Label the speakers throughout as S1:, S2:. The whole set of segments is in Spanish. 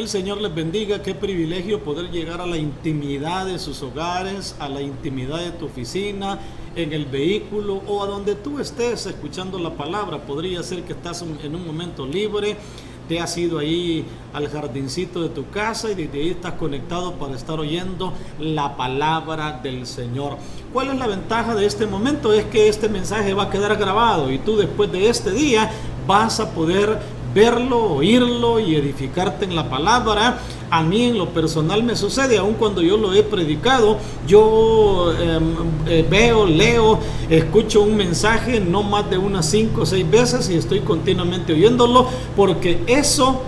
S1: El Señor les bendiga. Qué privilegio poder llegar a la intimidad de sus hogares, a la intimidad de tu oficina, en el vehículo o a donde tú estés escuchando la palabra. Podría ser que estás en un momento libre, te has ido ahí al jardincito de tu casa y desde ahí estás conectado para estar oyendo la palabra del Señor. ¿Cuál es la ventaja de este momento? Es que este mensaje va a quedar grabado y tú después de este día vas a poder verlo, oírlo y edificarte en la palabra. A mí en lo personal me sucede, aun cuando yo lo he predicado, yo veo, leo, escucho un mensaje no más de unas 5 o 6 veces y estoy continuamente oyéndolo, porque eso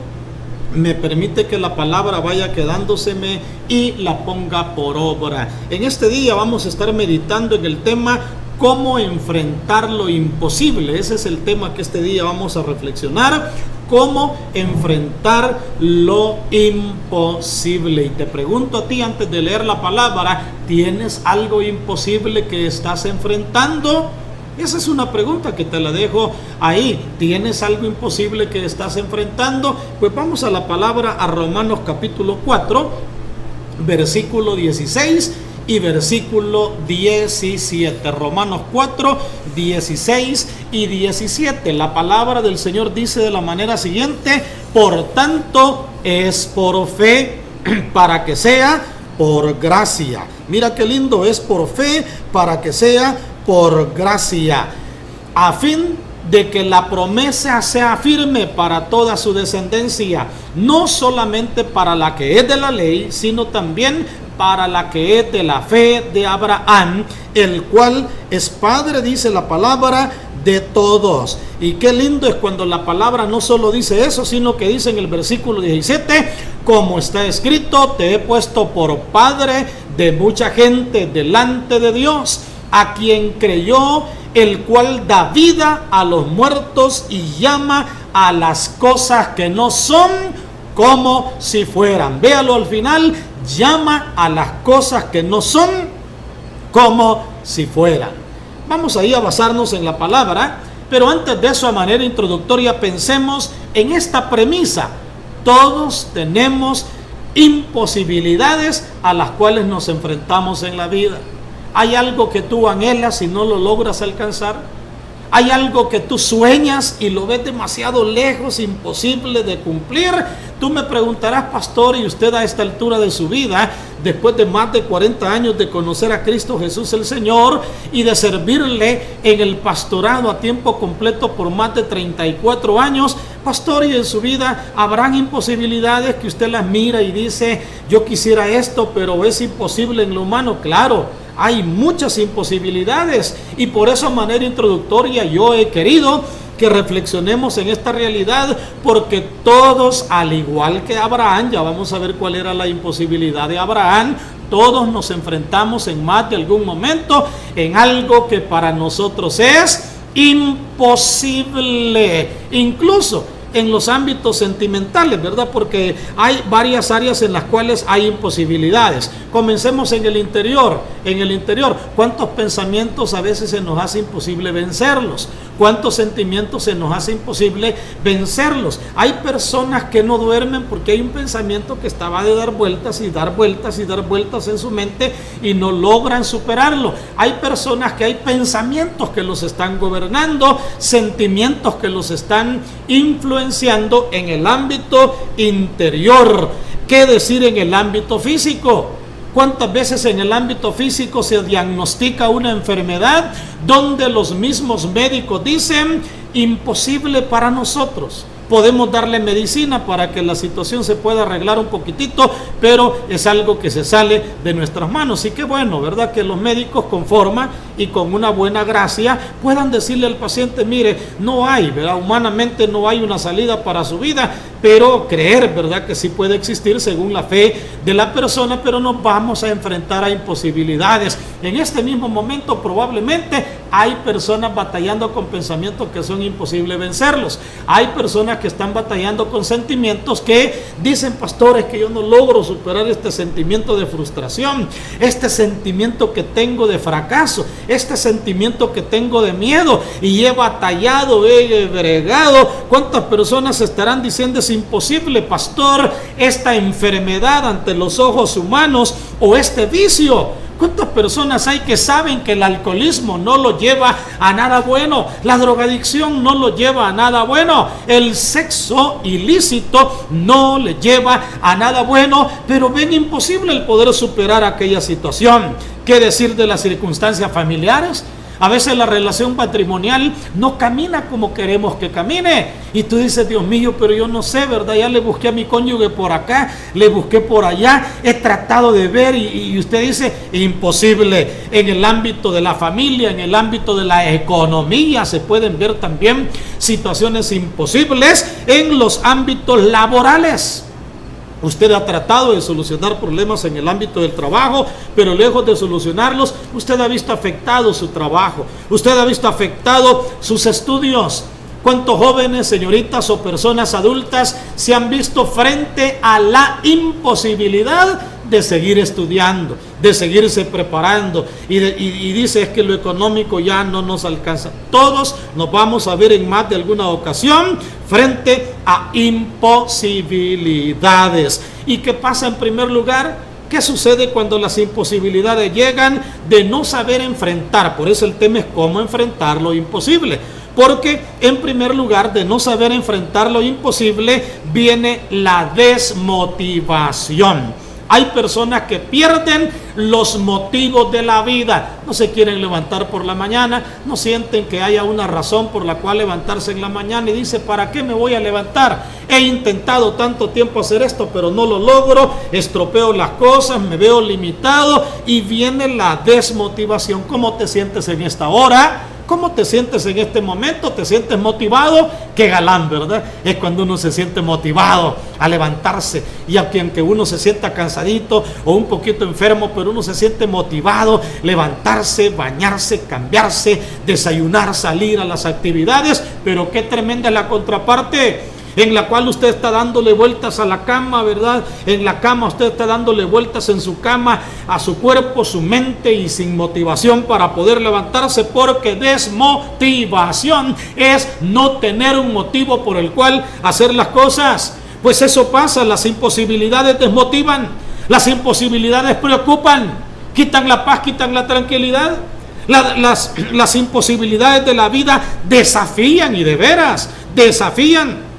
S1: me permite que la palabra vaya quedándoseme y la ponga por obra. En este día vamos a estar meditando en el tema cómo enfrentar lo imposible. Ese es el tema que este día vamos a reflexionar. Cómo enfrentar lo imposible. Y te pregunto a ti antes de leer la palabra, ¿tienes algo imposible que estás enfrentando? Esa es una pregunta que te la dejo ahí. ¿Tienes algo imposible que estás enfrentando? Pues vamos a la palabra, a Romanos capítulo 4, versículo 16 y versículo 17. Romanos 4, 16 y 17. La palabra del Señor dice de la manera siguiente: por tanto es por fe para que sea por gracia. Mira qué lindo, es por fe para que sea por gracia, a fin de que la promesa sea firme para toda su descendencia, no solamente para la que es de la ley, sino también para la que es de la fe de Abraham, el cual es padre, dice la palabra, de todos. Y qué lindo es cuando la palabra no solo dice eso, sino que dice en el versículo 17, como está escrito, te he puesto por padre de mucha gente delante de Dios, a quien creyó, el cual da vida a los muertos y llama a las cosas que no son como si fueran. Véalo al final, llama a las cosas que no son como si fueran. Vamos ahí a basarnos en la palabra, pero antes de eso, a manera introductoria, pensemos en esta premisa. Todos tenemos imposibilidades a las cuales nos enfrentamos en la vida. ¿Hay algo que tú anhelas y no lo logras alcanzar? ¿Hay algo que tú sueñas y lo ves demasiado lejos, imposible de cumplir? Tú me preguntarás, pastor, ¿y usted a esta altura de su vida, después de más de 40 años de conocer a Cristo Jesús el Señor y de servirle en el pastorado a tiempo completo por más de 34 años, pastor, y en su vida habrán imposibilidades que usted las mira y dice, yo quisiera esto, pero es imposible en lo humano? Claro, hay muchas imposibilidades y por eso, a manera introductoria, yo he querido que reflexionemos en esta realidad, porque todos, al igual que Abraham, ya vamos a ver cuál era la imposibilidad de Abraham, todos nos enfrentamos en más de algún momento en algo que para nosotros es imposible, incluso en los ámbitos sentimentales, ¿verdad? Porque hay varias áreas en las cuales hay imposibilidades. Comencemos en el interior. En el interior, ¿cuántos pensamientos a veces se nos hace imposible vencerlos? ¿Cuántos sentimientos se nos hace imposible vencerlos? Hay personas que no duermen porque hay un pensamiento que estaba de dar vueltas y dar vueltas y dar vueltas en su mente y no logran superarlo. Hay personas que hay pensamientos que los están gobernando, sentimientos que los están influenciando en el ámbito interior. ¿Qué decir en el ámbito físico? ¿Cuántas veces en el ámbito físico se diagnostica una enfermedad donde los mismos médicos dicen imposible para nosotros? Podemos darle medicina para que la situación se pueda arreglar un poquitito, pero es algo que se sale de nuestras manos. Y qué bueno, ¿verdad? Que los médicos con forma y con una buena gracia puedan decirle al paciente, mire, no hay, ¿verdad? Humanamente no hay una salida para su vida, pero creer, ¿verdad? Que sí puede existir según la fe de la persona, pero nos vamos a enfrentar a imposibilidades. En este mismo momento probablemente hay personas batallando con pensamientos que son imposibles vencerlos. Hay personas que están batallando con sentimientos que dicen, pastores, que yo no logro superar este sentimiento de frustración, este sentimiento que tengo de fracaso, este sentimiento que tengo de miedo, y he batallado, he bregado. ¿Cuántas personas estarán diciendo es imposible, pastor, esta enfermedad ante los ojos humanos o este vicio? ¿Cuántas personas hay que saben que el alcoholismo no lo lleva a nada bueno? La drogadicción no lo lleva a nada bueno. El sexo ilícito no le lleva a nada bueno, pero ven imposible el poder superar aquella situación. ¿Qué decir de las circunstancias familiares? A veces la relación matrimonial no camina como queremos que camine. Y tú dices, Dios mío, pero yo no sé, ¿verdad? Ya le busqué a mi cónyuge por acá, le busqué por allá, he tratado de ver y usted dice, imposible. En el ámbito de la familia, en el ámbito de la economía, se pueden ver también situaciones imposibles en los ámbitos laborales. Usted ha tratado de solucionar problemas en el ámbito del trabajo, pero lejos de solucionarlos, usted ha visto afectado su trabajo, usted ha visto afectado sus estudios. ¿Cuántos jóvenes, señoritas o personas adultas se han visto frente a la imposibilidad de seguir estudiando, de seguirse preparando y dice, es que lo económico ya no nos alcanza? Todos nos vamos a ver en más de alguna ocasión frente a imposibilidades. ¿Y qué pasa en primer lugar? ¿Qué sucede cuando las imposibilidades llegan? De no saber enfrentar. Por eso el tema es cómo enfrentar lo imposible. Porque en primer lugar, de no saber enfrentar lo imposible, viene la desmotivación. Hay personas que pierden los motivos de la vida. No se quieren levantar por la mañana, no sienten que haya una razón por la cual levantarse en la mañana, y dice, ¿para qué me voy a levantar? He intentado tanto tiempo hacer esto, pero no lo logro, estropeo las cosas, me veo limitado, y viene la desmotivación. ¿Cómo te sientes en esta hora? ¿Cómo te sientes en este momento? ¿Te sientes motivado? Qué galán, ¿verdad? Es cuando uno se siente motivado a levantarse. Y aunque uno se sienta cansadito o un poquito enfermo, pero uno se siente motivado, levantarse, bañarse, cambiarse, desayunar, salir a las actividades. Pero qué tremenda es la contraparte, en la cual usted está dándole vueltas a la cama, ¿verdad? En la cama usted está dándole vueltas en su cama a su cuerpo, su mente, y sin motivación para poder levantarse, porque desmotivación es no tener un motivo por el cual hacer las cosas. Pues eso pasa, las imposibilidades desmotivan, las imposibilidades preocupan, quitan la paz, quitan la tranquilidad. Las imposibilidades de la vida desafían, y de veras desafían.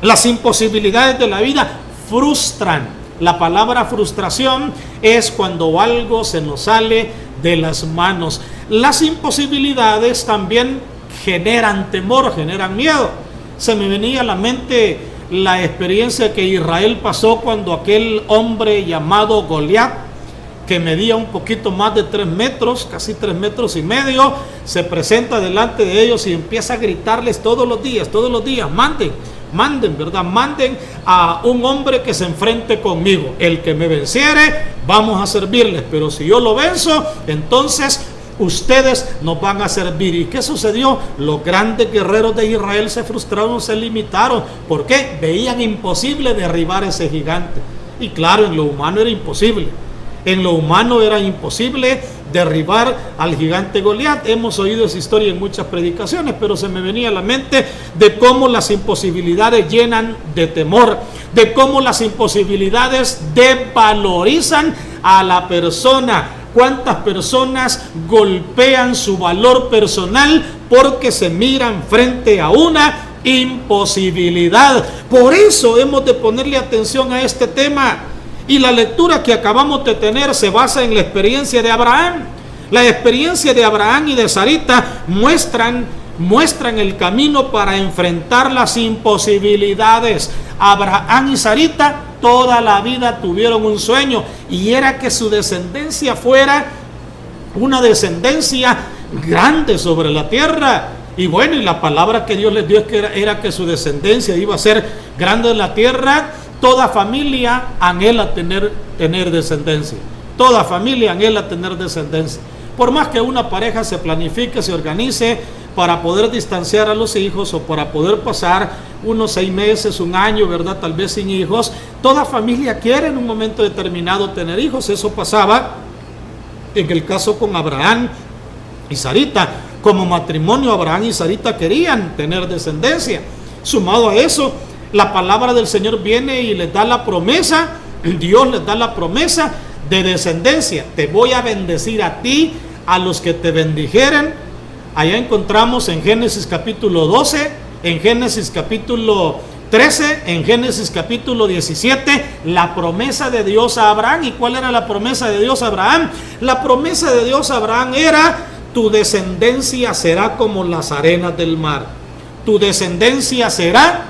S1: Las imposibilidades de la vida frustran. La palabra frustración es cuando algo se nos sale de las manos. Las imposibilidades también generan temor, generan miedo. Se me venía a la mente la experiencia que Israel pasó cuando aquel hombre llamado Goliat, que medía un poquito más de 3 metros, casi 3 metros y medio, se presenta delante de ellos y empieza a gritarles todos los días, manden, ¿verdad? Manden a un hombre que se enfrente conmigo. El que me venciere, vamos a servirles. Pero si yo lo venzo, entonces ustedes nos van a servir. ¿Y qué sucedió? Los grandes guerreros de Israel se frustraron, se limitaron. ¿Por qué? Veían imposible derribar a ese gigante. Y claro, en lo humano era imposible. En lo humano era imposible derribar al gigante Goliat. Hemos oído esa historia en muchas predicaciones, pero se me venía a la mente de cómo las imposibilidades llenan de temor, de cómo las imposibilidades devalorizan a la persona. ¿Cuántas personas golpean su valor personal porque se miran frente a una imposibilidad? Por eso hemos de ponerle atención a este tema. Y la lectura que acabamos de tener se basa en la experiencia de Abraham. La experiencia de Abraham y de Sarita muestran el camino para enfrentar las imposibilidades. Abraham y Sarita toda la vida tuvieron un sueño, y era que su descendencia fuera una descendencia grande sobre la tierra. Y bueno, y la palabra que Dios les dio era que su descendencia iba a ser grande en la tierra. Toda familia anhela tener descendencia. Toda familia anhela tener descendencia. Por más que una pareja se planifique, se organice para poder distanciar a los hijos o para poder pasar unos 6 meses, 1 año, ¿verdad? Tal vez sin hijos. Toda familia quiere en un momento determinado tener hijos. Eso pasaba en el caso con Abraham y Sarita. Como matrimonio, Abraham y Sarita querían tener descendencia. Sumado a eso, la palabra del Señor viene y les da la promesa, Dios les da la promesa de descendencia. Te voy a bendecir a ti, a los que te bendijeren. Allá encontramos en Génesis capítulo 12, en Génesis capítulo 13, en Génesis capítulo 17, la promesa de Dios a Abraham. ¿Y cuál era la promesa de Dios a Abraham? La promesa de Dios a Abraham era: tu descendencia será como las arenas del mar. Tu descendencia será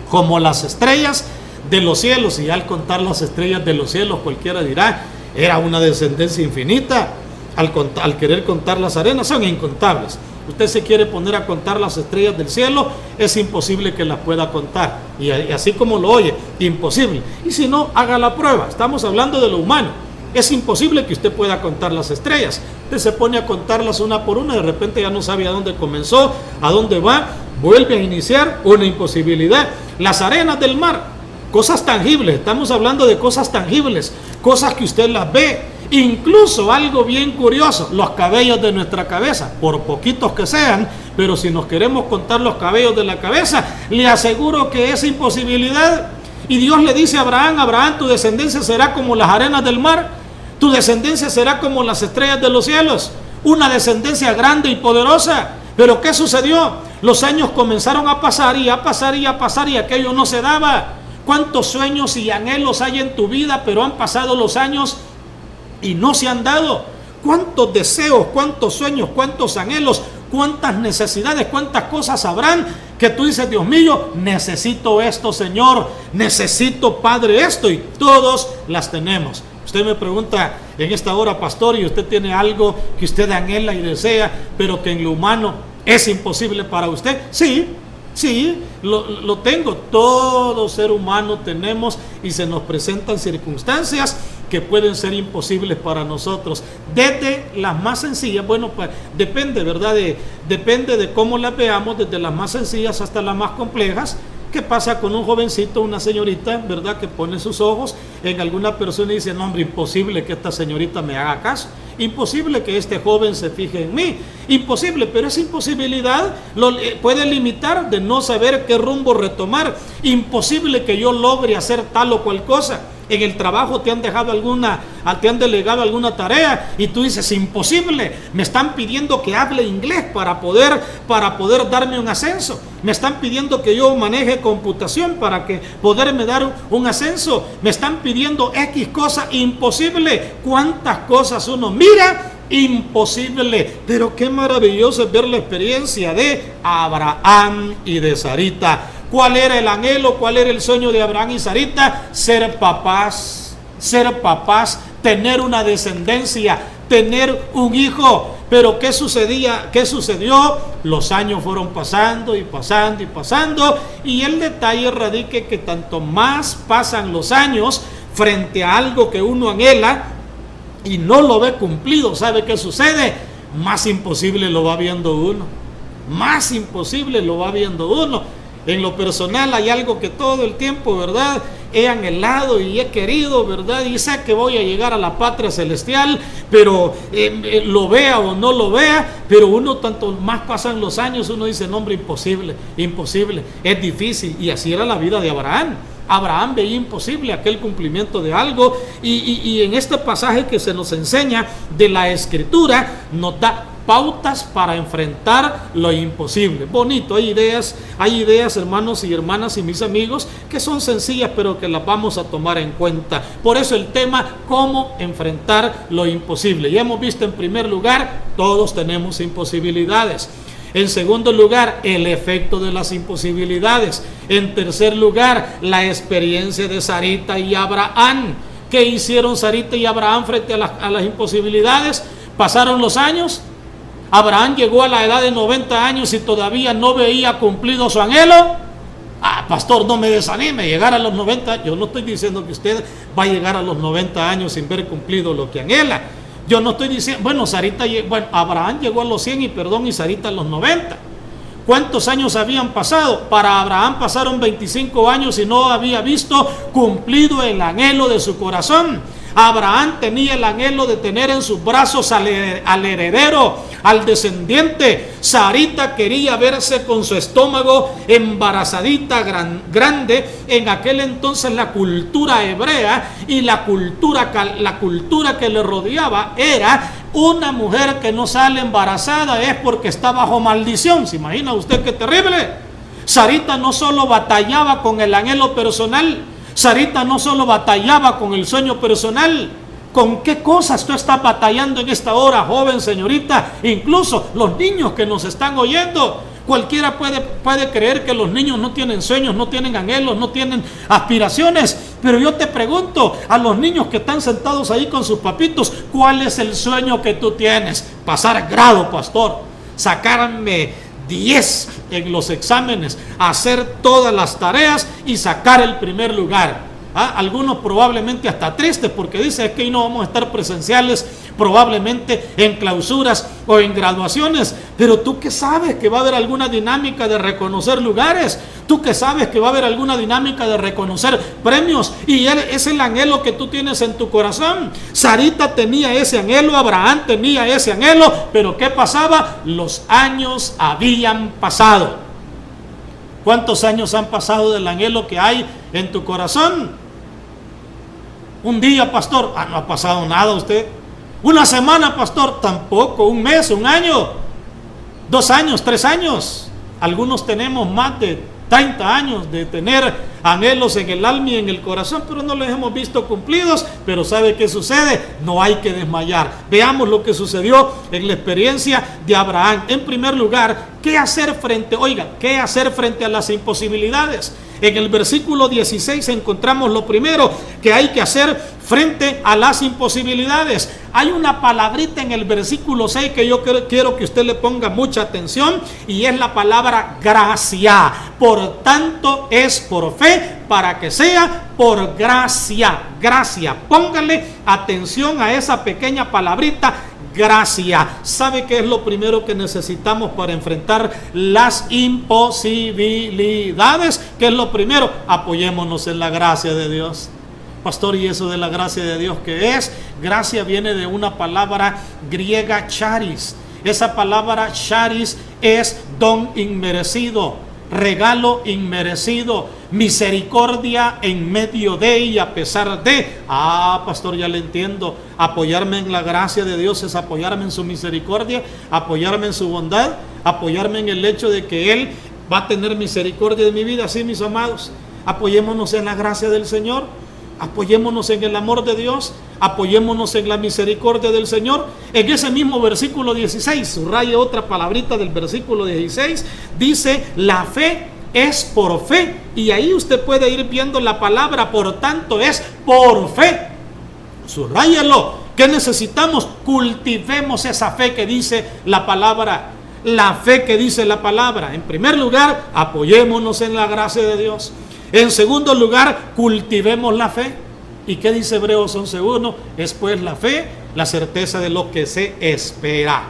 S1: como las estrellas de los cielos. Y al contar las estrellas de los cielos, cualquiera dirá, era una descendencia infinita. Al querer contar las arenas, son incontables. Usted se quiere poner a contar las estrellas del cielo, es imposible que las pueda contar. Y así como lo oye, imposible. Y si no, haga la prueba. Estamos hablando de lo humano. Es imposible que usted pueda contar las estrellas. Usted se pone a contarlas una por una, de repente ya no sabe a dónde comenzó, a dónde va, vuelve a iniciar, una imposibilidad. Las arenas del mar, cosas tangibles, estamos hablando de cosas tangibles, cosas que usted las ve. Incluso algo bien curioso, los cabellos de nuestra cabeza, por poquitos que sean, pero si nos queremos contar los cabellos de la cabeza, le aseguro que es imposibilidad. Y Dios le dice a Abraham: Abraham, tu descendencia será como las arenas del mar, tu descendencia será como las estrellas de los cielos, una descendencia grande y poderosa. Pero ¿qué sucedió? Los años comenzaron a pasar y a pasar y a pasar, y aquello no se daba. ¿Cuántos sueños y anhelos hay en tu vida, pero han pasado los años y no se han dado? ¿Cuántos deseos, cuántos sueños, cuántos anhelos, cuántas necesidades, cuántas cosas habrán que tú dices: Dios mío, necesito esto, Señor, necesito, Padre, esto? Y todos las tenemos. Usted me pregunta en esta hora: pastor, ¿y usted tiene algo que usted anhela y desea, pero que en lo humano es imposible para usted? Sí, lo tengo. Todo ser humano tenemos, y se nos presentan circunstancias que pueden ser imposibles para nosotros, desde las más sencillas, bueno, pues depende, ¿verdad? Depende de cómo las veamos, desde las más sencillas hasta las más complejas. ¿Qué pasa con un jovencito, una señorita, verdad, que pone sus ojos en alguna persona y dice: no, hombre, imposible que esta señorita me haga caso, imposible que este joven se fije en mí, imposible? Pero esa imposibilidad lo puede limitar de no saber qué rumbo retomar. Imposible que yo logre hacer tal o cual cosa. En el trabajo te han delegado alguna tarea y tú dices: imposible, me están pidiendo que hable inglés para poder darme un ascenso, me están pidiendo que yo maneje computación para que poderme dar un ascenso, me están pidiendo X cosa. Imposible. ¿Cuántas cosas uno mira? Imposible. Pero qué maravilloso es ver la experiencia de Abraham y de Sarita. ¿Cuál era el anhelo? ¿Cuál era el sueño de Abraham y Sarita? Ser papás, tener una descendencia, tener un hijo. Pero ¿qué sucedía? ¿Qué sucedió? Los años fueron pasando y pasando y pasando, y el detalle radica que tanto más pasan los años frente a algo que uno anhela y no lo ve cumplido, ¿sabe qué sucede? Más imposible lo va viendo uno. Más imposible lo va viendo uno. En lo personal hay algo que todo el tiempo, ¿verdad?, he anhelado y he querido, ¿verdad? Y sé que voy a llegar a la patria celestial, pero lo vea o no lo vea, pero uno, tanto más pasan los años, uno dice: no, hombre, imposible, es difícil. Y así era la vida de Abraham. Abraham veía imposible aquel cumplimiento de algo, y en este pasaje que se nos enseña de la Escritura nos da pautas para enfrentar lo imposible. Bonito, hay ideas, hermanos y hermanas y mis amigos, que son sencillas, pero que las vamos a tomar en cuenta. Por eso el tema: cómo enfrentar lo imposible. Ya hemos visto, en primer lugar, todos tenemos imposibilidades. En segundo lugar, el efecto de las imposibilidades. En tercer lugar, la experiencia de Sarita y Abraham. ¿Qué hicieron Sarita y Abraham frente a las imposibilidades? Pasaron los años. Abraham llegó a la edad de 90 años y todavía no veía cumplido su anhelo. Pastor, no me desanime, llegar a los 90. Yo no estoy diciendo que usted va a llegar a los 90 años sin ver cumplido lo que anhela. Yo no estoy diciendo, bueno, Abraham llegó a los 100 y Sarita a los 90. ¿Cuántos años habían pasado? Para Abraham pasaron 25 años y no había visto cumplido el anhelo de su corazón. Abraham tenía el anhelo de tener en sus brazos al heredero, al descendiente. Sarita quería verse con su estómago embarazadita, grande. En aquel entonces la cultura hebrea y la cultura que le rodeaba era: una mujer que no sale embarazada es porque está bajo maldición. ¿Se imagina usted qué terrible? Sarita no solo batallaba con el anhelo personal, Sarita no solo batallaba con el sueño personal. ¿Con qué cosas tú estás batallando en esta hora, joven, señorita? Incluso los niños que nos están oyendo. Cualquiera puede creer que los niños no tienen sueños, no tienen anhelos, no tienen aspiraciones. Pero yo te pregunto, a los niños que están sentados ahí con sus papitos, ¿cuál es el sueño que tú tienes? Pasar grado, pastor, sacarme 10 en los exámenes, hacer todas las tareas y sacar el primer lugar. Algunos probablemente hasta tristes porque dicen: es que no vamos a estar presenciales, probablemente en clausuras o en graduaciones. Pero tú que sabes que va a haber alguna dinámica de reconocer lugares, tú que sabes que va a haber alguna dinámica de reconocer premios, y es el anhelo que tú tienes en tu corazón. Sarita tenía ese anhelo, Abraham tenía ese anhelo, pero ¿qué pasaba? Los años habían pasado. ¿Cuántos años han pasado del anhelo que hay en tu corazón? Un día, pastor, no ha pasado nada usted. Una semana, pastor, tampoco. Un mes, un año, 2 años, 3 años. Algunos tenemos más de 30 años de tener anhelos en el alma y en el corazón, pero no los hemos visto cumplidos. Pero ¿sabe qué sucede? No hay que desmayar. Veamos lo que sucedió en la experiencia de Abraham. En primer lugar, ¿qué hacer frente a las imposibilidades? En el versículo 16 encontramos lo primero que hay que hacer frente a las imposibilidades. Hay una palabrita en el versículo 6 que yo quiero que usted le ponga mucha atención, y es la palabra gracia. Por tanto, es por fe para que sea por gracia. Gracia. Póngale atención a esa pequeña palabrita. Gracia. ¿Sabe qué es lo primero que necesitamos para enfrentar las imposibilidades? ¿Qué es lo primero? Apoyémonos en la gracia de Dios. Pastor, ¿y eso de la gracia de Dios qué es? Gracia viene de una palabra griega, charis. Esa palabra charis es don inmerecido, regalo inmerecido, misericordia en medio de y a pesar de. Pastor, ya le entiendo. Apoyarme en la gracia de Dios es apoyarme en su misericordia, apoyarme en su bondad, apoyarme en el hecho de que Él va a tener misericordia de mi vida. Sí, mis amados, apoyémonos en la gracia del Señor, apoyémonos en el amor de Dios, apoyémonos en la misericordia del Señor. En ese mismo versículo 16, subraye otra palabrita del versículo 16, dice: la fe es por fe. Y ahí usted puede ir viendo la palabra por tanto, es por fe. Subráyalo. ¿Qué necesitamos? Cultivemos esa fe que dice la palabra. La fe que dice la palabra. En primer lugar, apoyémonos en la gracia de Dios. En segundo lugar, cultivemos la fe. ¿Y qué dice Hebreos 11:1? Es pues la fe, la certeza de lo que se espera,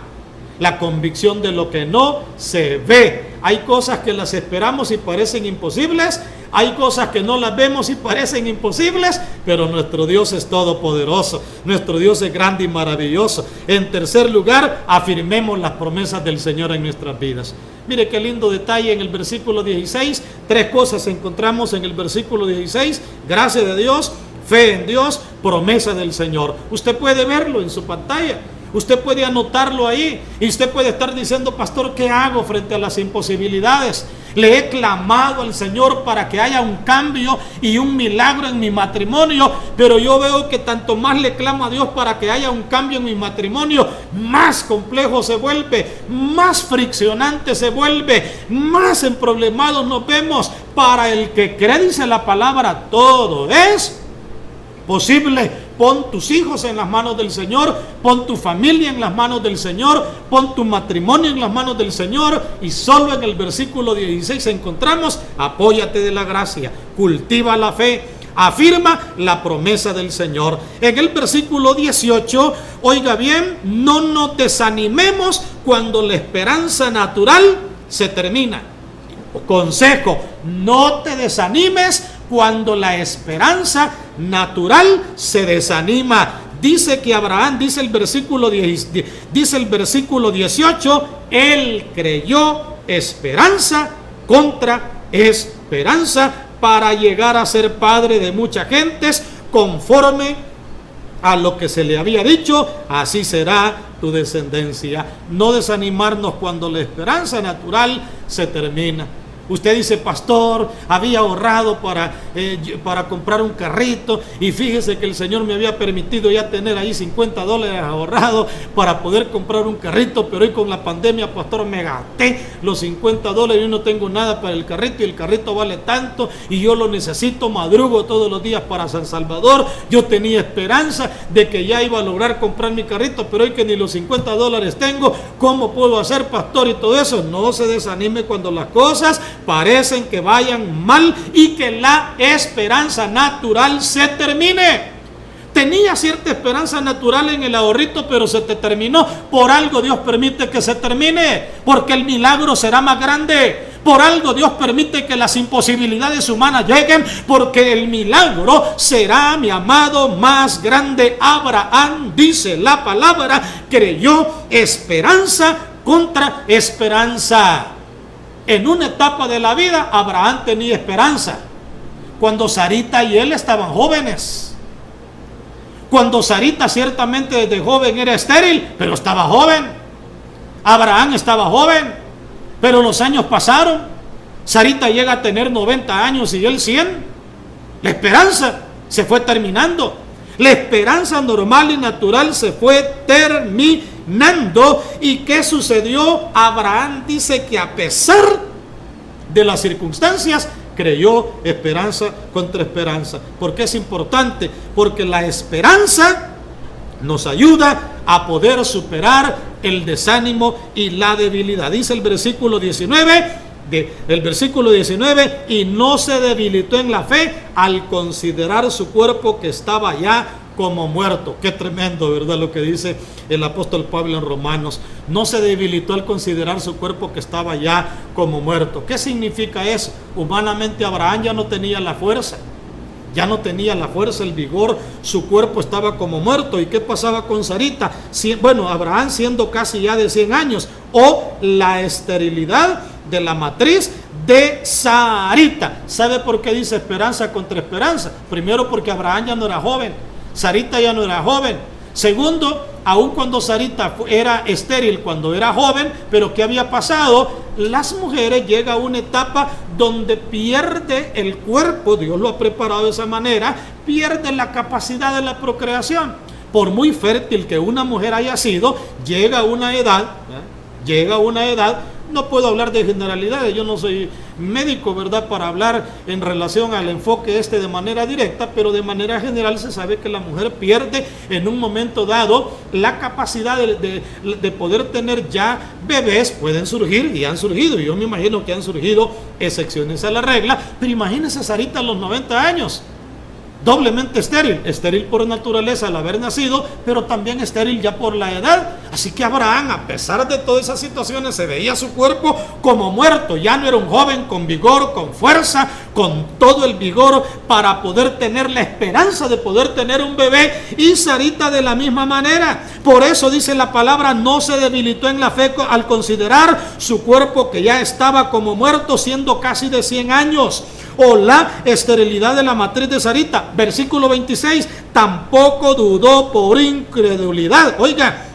S1: la convicción de lo que no se ve. Hay cosas que las esperamos y parecen imposibles, hay cosas que no las vemos y parecen imposibles, pero nuestro Dios es todopoderoso, nuestro Dios es grande y maravilloso. En tercer lugar, afirmemos las promesas del Señor en nuestras vidas. Mire qué lindo detalle en el versículo 16, 3 cosas encontramos en el versículo 16, gracia de Dios, fe en Dios, promesa del Señor. Usted puede verlo en su pantalla. Usted puede anotarlo ahí y usted puede estar diciendo: pastor, ¿qué hago frente a las imposibilidades? Le he clamado al Señor para que haya un cambio y un milagro en mi matrimonio, pero yo veo que tanto más le clamo a Dios para que haya un cambio en mi matrimonio, más complejo se vuelve, más friccionante se vuelve, más emproblemados nos vemos. Para el que cree, dice la palabra, todo es posible. Pon tus hijos en las manos del Señor, pon tu familia en las manos del Señor, pon tu matrimonio en las manos del Señor, y solo en el versículo 16 encontramos: apóyate de la gracia, cultiva la fe, afirma la promesa del Señor. En el versículo 18, oiga bien, no nos desanimemos cuando la esperanza natural se termina. Consejo, no te desanimes cuando la esperanza natural se desanima. Dice que Abraham, dice el versículo 18, él creyó esperanza contra esperanza para llegar a ser padre de muchas gentes, conforme a lo que se le había dicho, así será tu descendencia. No desanimarnos cuando la esperanza natural se termina. Usted dice, pastor, había ahorrado para comprar un carrito y fíjese que el Señor me había permitido ya tener ahí $50 ahorrados para poder comprar un carrito, pero hoy con la pandemia, pastor, me gasté los $50 y no tengo nada para el carrito y el carrito vale tanto y yo lo necesito, madrugo todos los días para San Salvador. Yo tenía esperanza de que ya iba a lograr comprar mi carrito, pero hoy que ni los $50 tengo, ¿cómo puedo hacer, pastor? Y todo eso. No se desanime cuando las cosas parecen que vayan mal y que la esperanza natural se termine. Tenía cierta esperanza natural en el ahorrito, pero se te terminó. Por algo Dios permite que se termine, porque el milagro será más grande. Por algo Dios permite que las imposibilidades humanas lleguen, porque el milagro será, mi amado, más grande. Abraham, dice la palabra, creyó esperanza contra esperanza. En una etapa de la vida, Abraham tenía esperanza. Cuando Sarita y él estaban jóvenes. Cuando Sarita ciertamente desde joven era estéril, pero estaba joven. Abraham estaba joven, pero los años pasaron. Sarita llega a tener 90 años y él 100. La esperanza se fue terminando. La esperanza normal y natural se fue terminando. ¿Y qué sucedió? Abraham dice que a pesar de las circunstancias, creyó esperanza contra esperanza. ¿Por qué es importante? Porque la esperanza nos ayuda a poder superar el desánimo y la debilidad. Dice el versículo 19, y no se debilitó en la fe al considerar su cuerpo que estaba ya como muerto. Qué tremendo, ¿verdad? Lo que dice el apóstol Pablo en Romanos. No se debilitó al considerar su cuerpo que estaba ya como muerto. ¿Qué significa eso? Humanamente Abraham ya no tenía la fuerza. Ya no tenía la fuerza, el vigor, su cuerpo estaba como muerto. ¿Y qué pasaba con Sarita? Bueno, Abraham siendo casi ya de 100 años, o la esterilidad de la matriz de Sarita. ¿Sabe por qué dice esperanza contra esperanza? Primero, porque Abraham ya no era joven, Sarita ya no era joven. Segundo, aun cuando Sarita era estéril cuando era joven, pero ¿qué había pasado? Las mujeres llegan a una etapa donde pierde el cuerpo, Dios lo ha preparado de esa manera, pierde la capacidad de la procreación. Por muy fértil que una mujer haya sido, llega a una edad, no puedo hablar de generalidades, yo no soy médico, ¿verdad?, para hablar en relación al enfoque de manera directa, pero de manera general se sabe que la mujer pierde en un momento dado la capacidad de poder tener ya bebés. Pueden surgir y han surgido, y yo me imagino que han surgido excepciones a la regla, pero imagínense Sarita a los 90 años. Doblemente estéril por naturaleza al haber nacido, pero también estéril ya por la edad. Así que Abraham, a pesar de todas esas situaciones, se veía su cuerpo como muerto. Ya no era un joven con vigor, con fuerza, con todo el vigor para poder tener la esperanza de poder tener un bebé. Y Sarita de la misma manera. Por eso dice la palabra, no se debilitó en la fe al considerar su cuerpo que ya estaba como muerto, siendo casi de 100 años. O la esterilidad de la matriz de Sarita. Versículo 26, tampoco dudó por incredulidad. Oiga,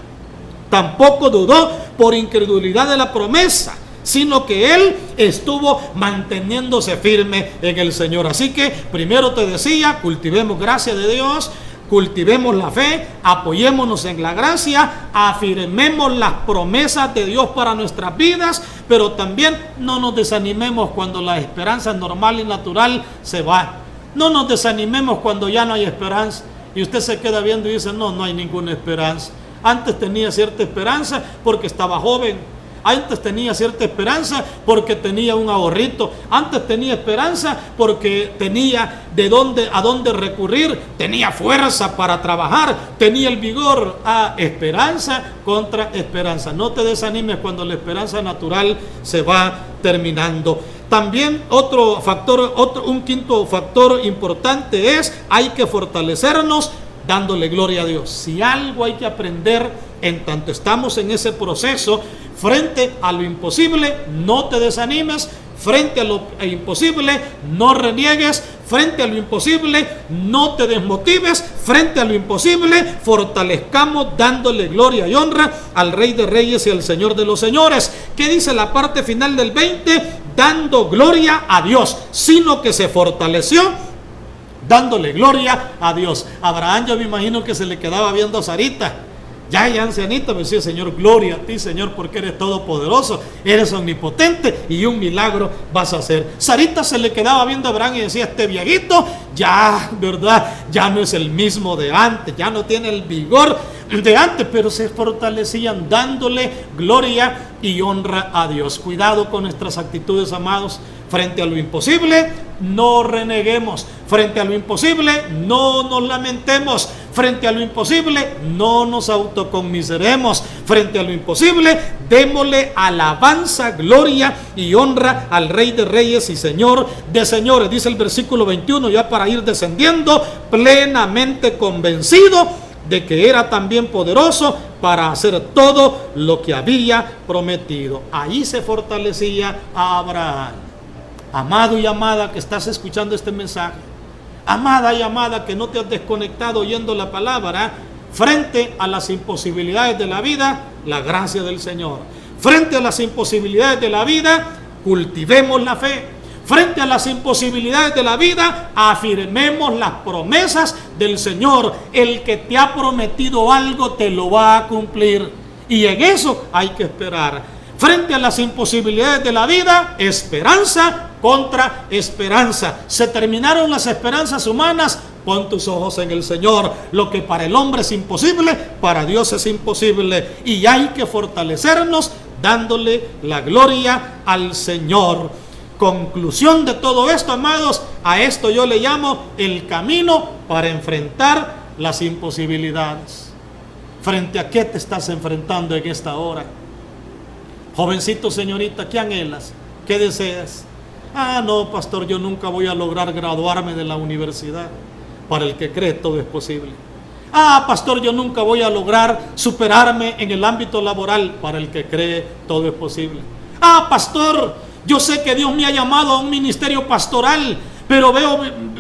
S1: tampoco dudó por incredulidad de la promesa, sino que él estuvo manteniéndose firme en el Señor. Así que primero te decía, cultivemos gracia de Dios, cultivemos la fe, apoyémonos en la gracia, afirmemos las promesas de Dios para nuestras vidas, pero también no nos desanimemos cuando la esperanza normal y natural se va. No nos desanimemos cuando ya no hay esperanza y usted se queda viendo y dice, no hay ninguna esperanza. Antes tenía cierta esperanza porque estaba joven. Antes tenía cierta esperanza porque tenía un ahorrito. Antes tenía esperanza porque tenía a dónde recurrir. Tenía fuerza para trabajar. Tenía el vigor. Esperanza contra esperanza. No te desanimes cuando la esperanza natural se va terminando. También un quinto factor importante es: hay que fortalecernos dándole gloria a Dios. Si algo hay que aprender en tanto estamos en ese proceso, frente a lo imposible, no te desanimes. Frente a lo imposible, no reniegues. Frente a lo imposible, no te desmotives. Frente a lo imposible, fortalezcamos dándole gloria y honra al Rey de Reyes y al Señor de los Señores. ¿Qué dice la parte final del 20? Dando gloria a Dios, sino que se fortaleció dándole gloria a Dios. Abraham, yo me imagino que se le quedaba viendo a Sarita, ya ancianita, me decía: Señor, gloria a ti, Señor, porque eres todopoderoso, eres omnipotente y un milagro vas a hacer. Sarita se le quedaba viendo a Abraham y decía: este viejito ya, ¿verdad? Ya no es el mismo de antes, ya no tiene el vigor de antes, pero se fortalecían dándole gloria y honra a Dios. Cuidado con nuestras actitudes, amados. Frente a lo imposible, no reneguemos. Frente a lo imposible, no nos lamentemos. Frente a lo imposible, no nos autoconmiseremos. Frente a lo imposible, démosle alabanza, gloria y honra al Rey de Reyes y Señor de Señores. Dice el versículo 21, ya para ir descendiendo: plenamente convencido de que era también poderoso para hacer todo lo que había prometido. Ahí se fortalecía a Abraham. Amado y amada que estás escuchando este mensaje, amada y amada que no te has desconectado oyendo la palabra, frente a las imposibilidades de la vida, la gracia del Señor. Frente a las imposibilidades de la vida, cultivemos la fe. Frente a las imposibilidades de la vida, afirmemos las promesas del Señor. El que te ha prometido algo te lo va a cumplir, y en eso hay que esperar. Frente a las imposibilidades de la vida, esperanza contra esperanza. Se terminaron las esperanzas humanas. Pon tus ojos en el Señor. Lo que para el hombre es imposible, para Dios es imposible. Y hay que fortalecernos dándole la gloria al Señor. Conclusión de todo esto, amados, a esto yo le llamo el camino para enfrentar las imposibilidades. ¿Frente a qué te estás enfrentando en esta hora? Jovencito, señorita, ¿qué anhelas? ¿Qué deseas? No, pastor, yo nunca voy a lograr graduarme de la universidad. Para el que cree, todo es posible. Pastor, yo nunca voy a lograr superarme en el ámbito laboral. Para el que cree, todo es posible. Pastor, yo sé que Dios me ha llamado a un ministerio pastoral, pero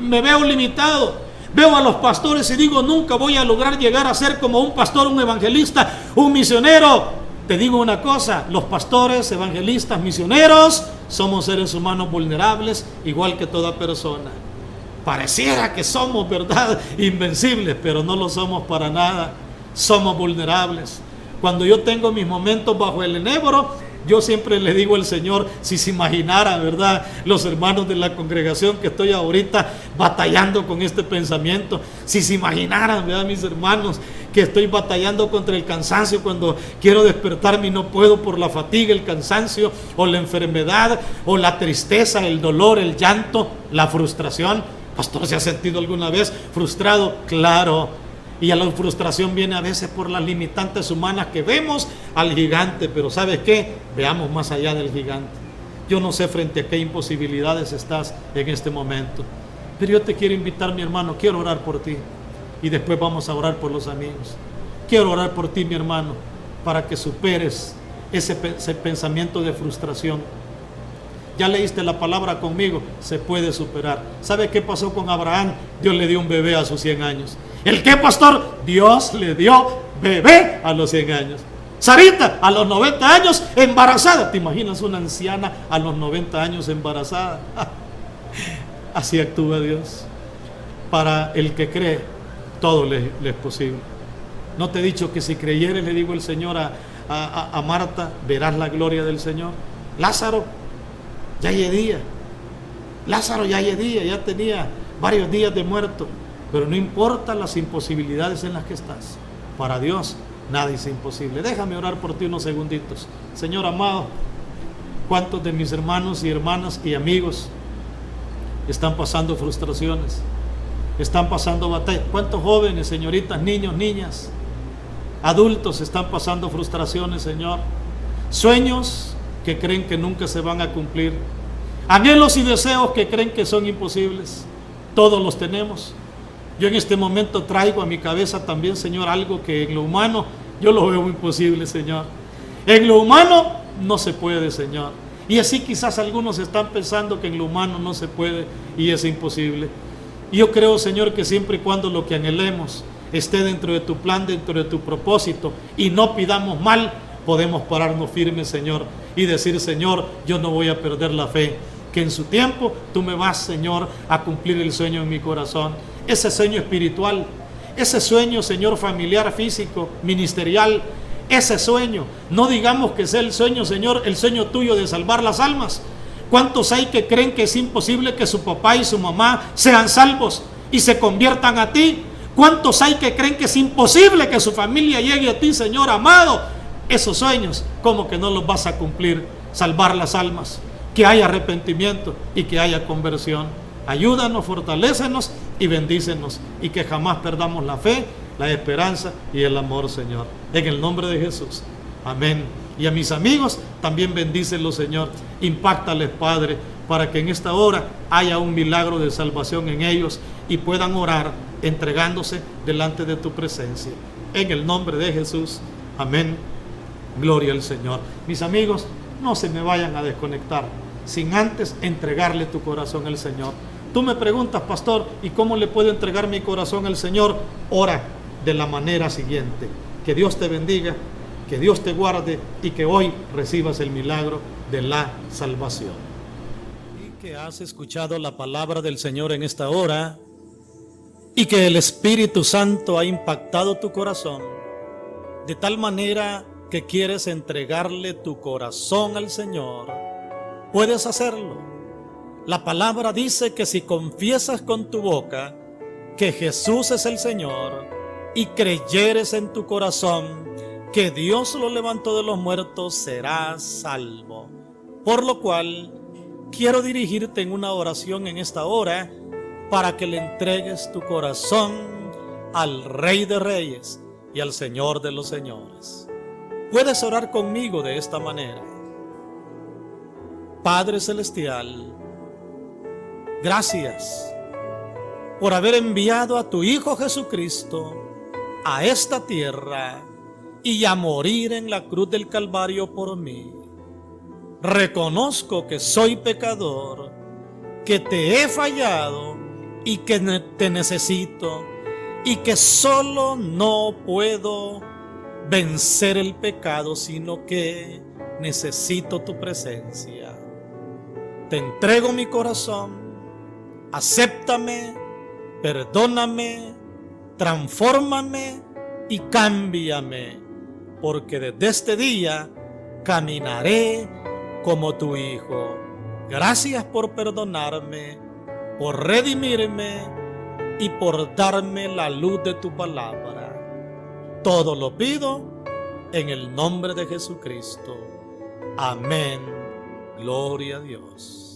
S1: me veo limitado. Veo a los pastores y digo: nunca voy a lograr llegar a ser como un pastor, un evangelista, un misionero. Te digo una cosa: los pastores, evangelistas, misioneros, somos seres humanos vulnerables, igual que toda persona. Pareciera que somos, ¿verdad?, invencibles, pero no lo somos para nada. Somos vulnerables. Cuando yo tengo mis momentos bajo el enebro, yo siempre le digo al Señor: si se imaginara, ¿verdad?, los hermanos de la congregación, que estoy ahorita batallando con este pensamiento. Si se imaginaran, ¿verdad?, mis hermanos, que estoy batallando contra el cansancio cuando quiero despertarme y no puedo por la fatiga, el cansancio, o la enfermedad, o la tristeza, el dolor, el llanto, la frustración. Pastor, ¿se ha sentido alguna vez frustrado? Claro. Y a la frustración viene a veces por las limitantes humanas que vemos al gigante. Pero ¿sabes qué? Veamos más allá del gigante. Yo no sé frente a qué imposibilidades estás en este momento, pero yo te quiero invitar, mi hermano. Quiero orar por ti y después vamos a orar por los amigos. Quiero orar por ti, mi hermano, para que superes ese pensamiento de frustración. Ya leíste la palabra conmigo, se puede superar. ¿Sabe qué pasó con Abraham? Dios le dio un bebé a sus 100 años. ¿El qué, pastor? Dios le dio bebé a los 100 años. Sarita, a los 90 años, embarazada. ¿Te imaginas una anciana a los 90 años embarazada? Así actúa Dios. Para el que cree, todo le es posible. ¿No te he dicho que si creyeres, le digo el Señor a Marta, verás la gloria del Señor? Lázaro ya yedía. Lázaro ya yedía, ya tenía varios días de muerto. Pero no importa las imposibilidades en las que estás. Para Dios nada es imposible. Déjame orar por ti unos segunditos. Señor amado, ¿cuántos de mis hermanos y hermanas y amigos están pasando frustraciones? Están pasando batallas. ¿Cuántos jóvenes, señoritas, niños, niñas, adultos están pasando frustraciones, Señor? Sueños que creen que nunca se van a cumplir. Anhelos y deseos que creen que son imposibles. Todos los tenemos. Yo en este momento traigo a mi cabeza también, Señor, algo que en lo humano yo lo veo imposible, Señor. En lo humano no se puede, Señor. Y así quizás algunos están pensando que en lo humano no se puede y es imposible. Y yo creo, Señor, que siempre y cuando lo que anhelemos esté dentro de tu plan, dentro de tu propósito, y no pidamos mal, podemos pararnos firmes, Señor, y decir, Señor, yo no voy a perder la fe, que en su tiempo tú me vas, Señor, a cumplir el sueño en mi corazón. Ese sueño espiritual, ese sueño, Señor, familiar, físico, ministerial, ese sueño, no digamos que sea el sueño, Señor, el sueño tuyo de salvar las almas. ¿Cuántos hay que creen que es imposible que su papá y su mamá sean salvos y se conviertan a ti? ¿Cuántos hay que creen que es imposible que su familia llegue a ti, Señor amado? Esos sueños, ¿cómo que no los vas a cumplir? Salvar las almas, que haya arrepentimiento y que haya conversión. Ayúdanos, fortalécenos y bendícenos, y que jamás perdamos la fe, la esperanza y el amor, Señor. En el nombre de Jesús. Amén. Y a mis amigos también bendícelos, Señor. Impáctales, Padre, para que en esta hora haya un milagro de salvación en ellos y puedan orar entregándose delante de tu presencia. En el nombre de Jesús. Amén. Gloria al Señor. Mis amigos, no se me vayan a desconectar sin antes entregarle tu corazón al Señor. Tú me preguntas, pastor, ¿y cómo le puedo entregar mi corazón al Señor? Ora de la manera siguiente. Que Dios te bendiga, que Dios te guarde y que hoy recibas el milagro de la salvación. Y que has escuchado la palabra del Señor en esta hora y que el Espíritu Santo ha impactado tu corazón de tal manera que quieres entregarle tu corazón al Señor. Puedes hacerlo. La palabra dice que si confiesas con tu boca que Jesús es el Señor y creyeres en tu corazón que Dios lo levantó de los muertos, serás salvo. Por lo cual, quiero dirigirte en una oración en esta hora para que le entregues tu corazón al Rey de Reyes y al Señor de los Señores. Puedes orar conmigo de esta manera. Padre Celestial, gracias por haber enviado a tu Hijo Jesucristo a esta tierra y a morir en la cruz del Calvario por mí. Reconozco que soy pecador, que te he fallado y que te necesito, y que solo no puedo vencer el pecado, sino que necesito tu presencia. Te entrego mi corazón, acéptame, perdóname, transfórmame y cámbiame, porque desde este día caminaré como tu Hijo. Gracias por perdonarme, por redimirme y por darme la luz de tu palabra. Todo lo pido en el nombre de Jesucristo. Amén. Gloria a Dios.